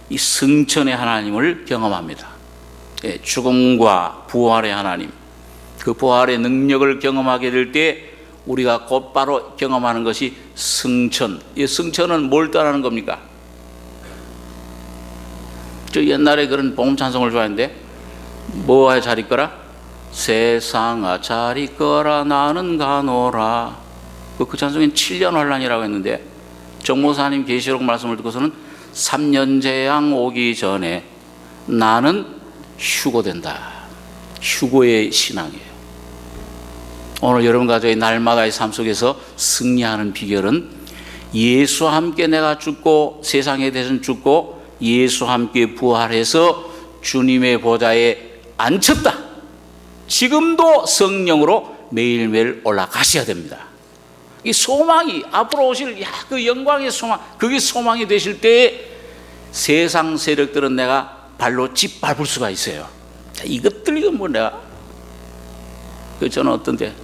이 승천의 하나님을 경험합니다. 죽음과 부활의 하나님, 그 부활의 능력을 경험하게 될 때 우리가 곧바로 경험하는 것이 승천. 이 승천은 뭘 떠나는 겁니까? 저 옛날에 그런 복음 찬송을 좋아했는데, 뭐에 잘 있거라? 세상아 잘 있거라 나는 가노라. 그 찬송엔 7년 환란이라고 했는데, 정모사님 계시록 말씀을 듣고서는 3년 재앙 오기 전에 나는 휴고된다. 휴고의 신앙이에요. 오늘 여러분 가족의 날마다의 삶 속에서 승리하는 비결은 예수와 함께 내가 죽고 세상에 대해서는 죽고 예수와 함께 부활해서 주님의 보좌에 앉혔다. 지금도 성령으로 매일매일 올라가셔야 됩니다. 이 소망이 앞으로 오실 그 영광의 소망, 그게 소망이 되실 때 세상 세력들은 내가 발로 짓밟을 수가 있어요. 이것들 이건 뭐 내가 저는 어떤데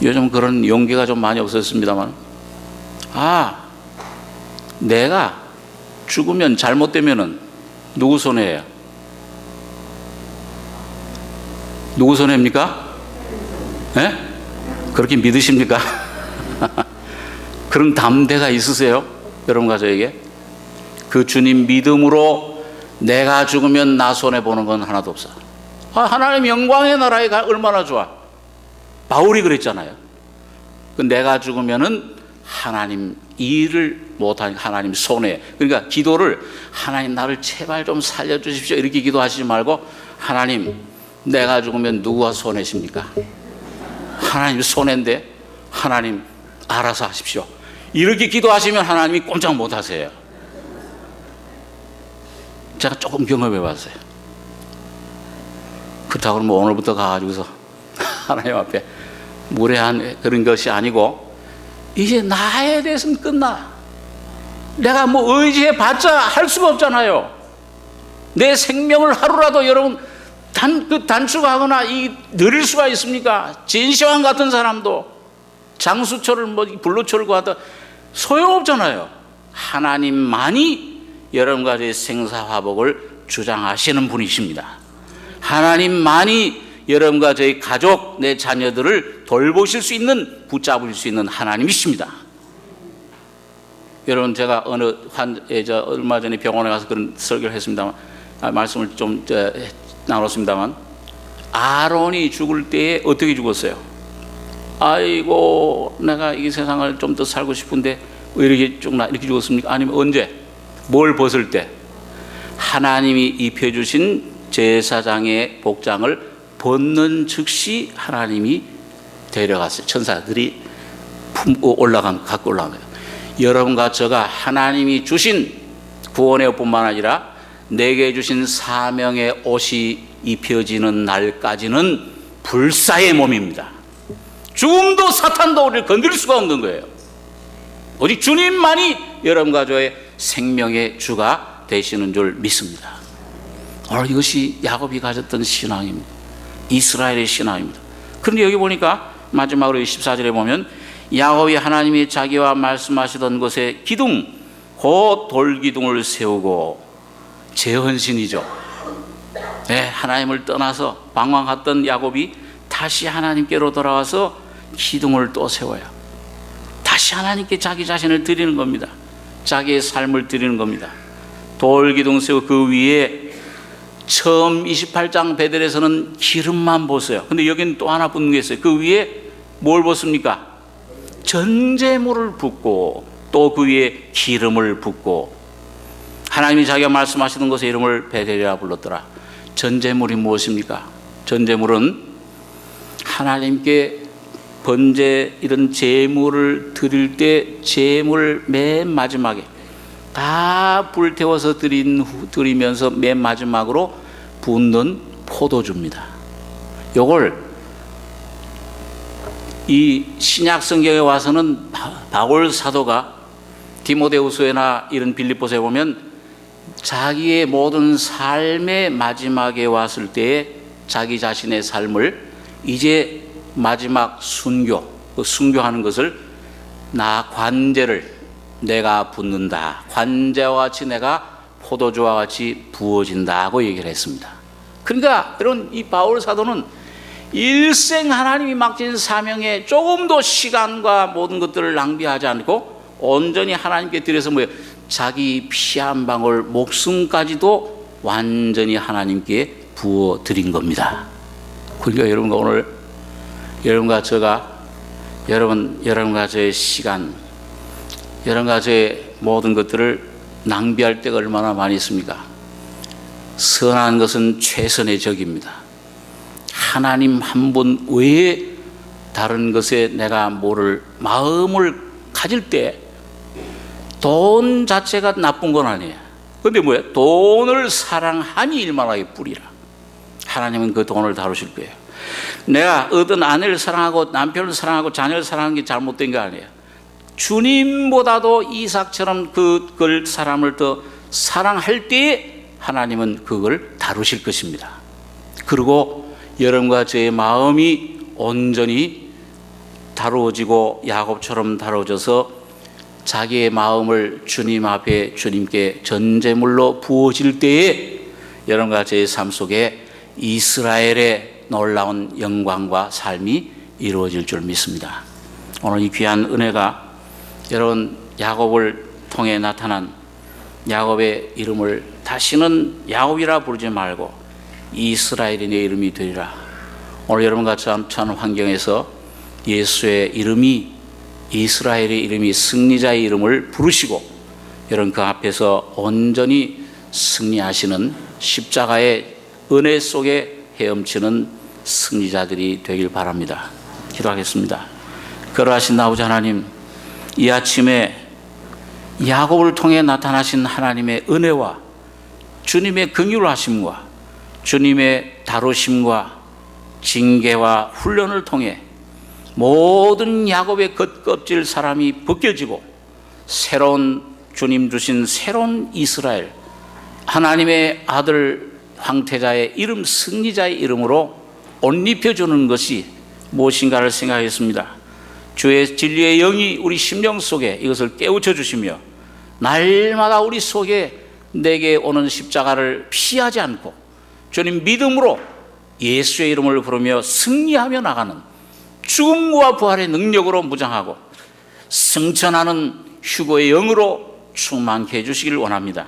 요즘 그런 용기가 좀 많이 없었습니다만, 내가 죽으면 잘못되면은 누구 손해예요? 누구 손해입니까? 예? 그렇게 믿으십니까? 그런 담대가 있으세요? 여러분 가족에게? 그 주님 믿음으로 내가 죽으면 나 손해보는 건 하나도 없어. 하나님 영광의 나라에 가 얼마나 좋아. 바울이 그랬잖아요. 내가 죽으면은 하나님 일을 못하니까 하나님 손해. 그러니까 기도를 하나님 나를 제발 좀 살려주십시오 이렇게 기도하시지 말고, 하나님 내가 죽으면 누구가 손해십니까? 하나님 손해인데 하나님 알아서 하십시오. 이렇게 기도하시면 하나님이 꼼짝 못하세요. 제가 조금 경험해 봤어요. 그렇다고 그러면 오늘부터 가가지고서 하나님 앞에 무례한 그런 것이 아니고, 이제 나에 대해서는 끝나. 내가 뭐 의지해 봤자 할 수가 없잖아요. 내 생명을 하루라도 여러분 단축하거나 늘릴 수가 있습니까? 진시황 같은 사람도 장수초를 불로초를 구하다 소용없잖아요. 하나님만이 여러분과 제 생사화복을 주장하시는 분이십니다. 하나님만이 여러분과 저희 가족, 내 자녀들을 돌보실 수 있는, 붙잡을 수 있는 하나님이십니다. 여러분, 제가 얼마 전에 병원에 가서 그런 설교를 했습니다만, 말씀을 좀 나눴습니다만, 아론이 죽을 때에 어떻게 죽었어요? 아이고, 내가 이 세상을 좀 더 살고 싶은데 왜 이렇게 이렇게 죽었습니까? 아니면 언제? 뭘 벗을 때? 하나님이 입혀주신 제사장의 복장을 벗는 즉시 하나님이 데려갔어요. 천사들이 품고 갖고 올라간 거예요. 여러분과 저가 하나님이 주신 구원의 옷뿐만 아니라 내게 주신 사명의 옷이 입혀지는 날까지는 불사의 몸입니다. 죽음도 사탄도 우리를 건드릴 수가 없는 거예요. 오직 주님만이 여러분과 저의 생명의 주가 되시는 줄 믿습니다. 오늘 이것이 야곱이 가졌던 신앙입니다. 이스라엘의 신앙입니다. 그런데 여기 보니까 마지막으로 14절에 보면 야곱이 하나님이 자기와 말씀하시던 곳에 기둥 곧 돌기둥을 세우고 재헌신이죠. 네, 하나님을 떠나서 방황했던 야곱이 다시 하나님께로 돌아와서 기둥을 또 세워요. 다시 하나님께 자기 자신을 드리는 겁니다. 자기의 삶을 드리는 겁니다. 돌기둥 세우고 그 위에 처음 28장 베델에서는 기름만 붓어요. 근데 여기는 또 하나 붓는 게 있어요. 그 위에 뭘 붓습니까? 전제물을 붓고 또 그 위에 기름을 붓고 하나님이 자기가 말씀하시는 곳에 이름을 베델이라 불렀더라. 전제물이 무엇입니까? 전제물은 하나님께 번제 이런 제물을 드릴 때 제물 맨 마지막에 다 불태워서 드리면서 맨 마지막으로 붓는 포도주입니다. 요걸 이 신약 성경에 와서는 바울 사도가 디모데후서나 이런 빌립보서에 보면 자기의 모든 삶의 마지막에 왔을 때에 자기 자신의 삶을 이제 마지막 순교하는 것을 나 관제를 내가 붓는다. 관제와 같이 내가 포도주와 같이 부어진다고 얘기를 했습니다. 그러니까 여러분 이 바울 사도는 일생 하나님이 맡긴 사명에 조금도 시간과 모든 것들을 낭비하지 않고 온전히 하나님께 드려서 자기 피 한 방울 목숨까지도 완전히 하나님께 부어 드린 겁니다. 그러니까 여러분과 오늘 여러분과 저의 시간, 여러분과 저의 모든 것들을 낭비할 때가 얼마나 많이 있습니까? 선한 것은 최선의 적입니다. 하나님 한 분 외에 다른 것에 내가 마음을 가질 때 돈 자체가 나쁜 건 아니에요. 근데 뭐예요? 돈을 사랑함이 일만하게 뿌리라. 하나님은 그 돈을 다루실 거예요. 내가 어떤 아내를 사랑하고 남편을 사랑하고 자녀를 사랑하는 게 잘못된 게 아니에요. 주님보다도 이삭처럼 그걸 사람을 더 사랑할 때에 하나님은 그걸 다루실 것입니다. 그리고 여러분과 저의 마음이 온전히 다루어지고 야곱처럼 다루어져서 자기의 마음을 주님 앞에 주님께 전제물로 부어질 때에 여러분과 저의 삶 속에 이스라엘의 놀라운 영광과 삶이 이루어질 줄 믿습니다. 오늘 이 귀한 은혜가 여러분 야곱을 통해 나타난 야곱의 이름을 다시는 야곱이라 부르지 말고 이스라엘이 내 이름이 되리라. 오늘 여러분과 처한 환경에서 예수의 이름이 이스라엘의 이름이 승리자의 이름을 부르시고 여러분 그 앞에서 온전히 승리하시는 십자가의 은혜 속에 헤엄치는 승리자들이 되길 바랍니다. 기도하겠습니다. 거룩하신 아버지 하나님, 이 아침에 야곱을 통해 나타나신 하나님의 은혜와 주님의 긍휼하심과 주님의 다루심과 징계와 훈련을 통해 모든 야곱의 겉껍질 사람이 벗겨지고 새로운 주님 주신 새로운 이스라엘 하나님의 아들 황태자의 이름 승리자의 이름으로 옷 입혀주는 것이 무엇인가를 생각했습니다. 주의 진리의 영이 우리 심령 속에 이것을 깨우쳐 주시며 날마다 우리 속에 내게 오는 십자가를 피하지 않고 주님 믿음으로 예수의 이름을 부르며 승리하며 나가는 죽음과 부활의 능력으로 무장하고 승천하는 휴거의 영으로 충만케 해주시길 원합니다.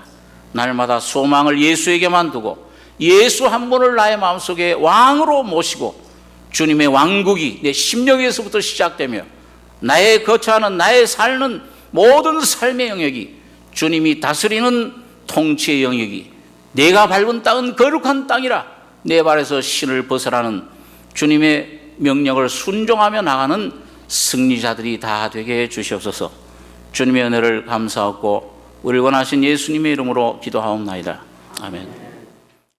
날마다 소망을 예수에게만 두고 예수 한 분을 나의 마음속에 왕으로 모시고 주님의 왕국이 내 심령에서부터 시작되며 나의 거처하는 나의 사는 모든 삶의 영역이 주님이 다스리는 통치의 영역이 내가 밟은 땅은 거룩한 땅이라 내 발에서 신을 벗어나는 주님의 명령을 순종하며 나가는 승리자들이 다 되게 해주시옵소서. 주님의 은혜를 감사하고 우리를 원하신 예수님의 이름으로 기도하옵나이다. 아멘.